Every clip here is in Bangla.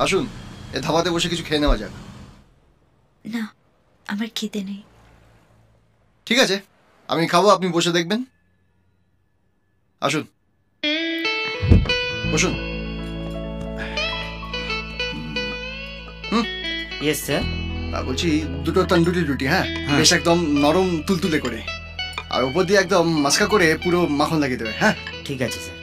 আসুন, এ ধাবাতে বসে কিছু খেয়ে নেওয়া যাক। না, আমার খিদে নেই। ঠিক আছে, আমি খাবো, আপনি বসে দেখবেন। আসুন, বসুন। Yes sir. বলছি দুটো তন্দুরি রুটি, হ্যাঁ, বেশ একদম নরম তুলতুলে করে, আর উপর দিয়ে একদম মাস্কা করে পুরো মাখন লাগিয়ে দেবে। হ্যাঁ ঠিক আছে স্যার।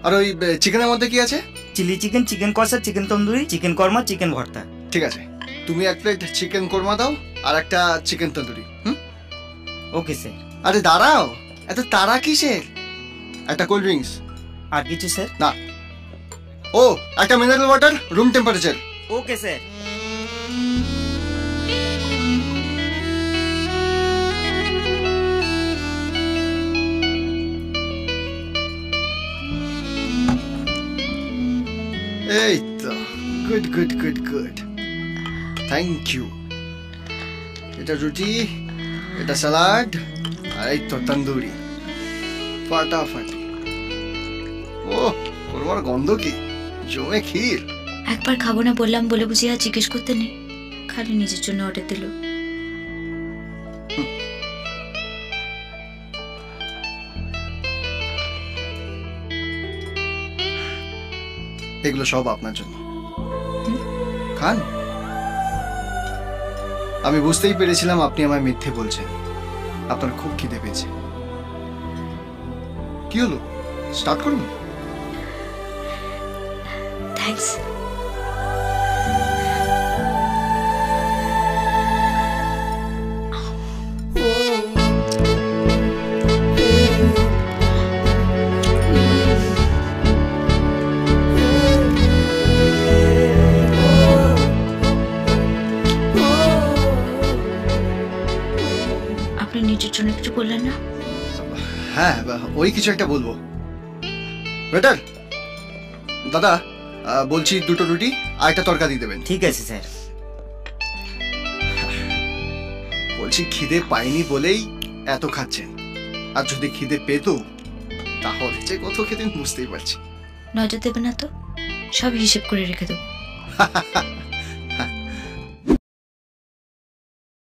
আর ওই চিকেনের মধ্যে কি আছে? চিলি চিকেন, চিকেন কষা, চিকেন তন্দুরি, চিকেন কর্মা, চিকেন ভর্তা। ঠিক আছে, তুমি এক প্লেট চিকেন কোরমা দাও আর একটা চিকেন তন্দুরি। Okay sir. আরে দাঁড়াও, এত তাড়া কিসের? একটা কোল্ড ড্রিঙ্কস। আর কিছু স্যার? না। ও, একটা mineral water, room temperature. Okay sir. এই তো, good good good good, thank you. এটা রুটি, এটা স্যালাড, আর এই তো তন্দুরি, ফাটাফাটি। ও, কোরমার গন্ধ কি জমে ক্ষীর। একবার খাবো না বললাম বলে বুঝি আর জিজ্ঞেস করতে নেই, খালি নিজের জন্য অর্ডার দিল। এগুলো সব আপনার জন্য, খান। আমি বুঝতেই পেরেছিলাম আপনি আমায় মিথ্যে বলছেন, আপনার খুব খিদে পেয়েছে। কি হলো, স্টার্ট করুন। থ্যাঙ্কস। আপনি নিজের জন্য কিছু বললেন না? হ্যাঁ, ওই কিছু একটা বলবো। ওয়েটার দাদা, বলছি দুটো রুটি আর একটা তরকারি দেবেন। ঠিক আছে স্যার। বলছি খিদে পাইনি বলেই এত খাচ্ছেন, আর যদি খিদে পেতো তাহলে যে কত খেতেন বুঝতেই পারছি। নজর দেবে না তো, সব হিসেব করে রেখে দেবো।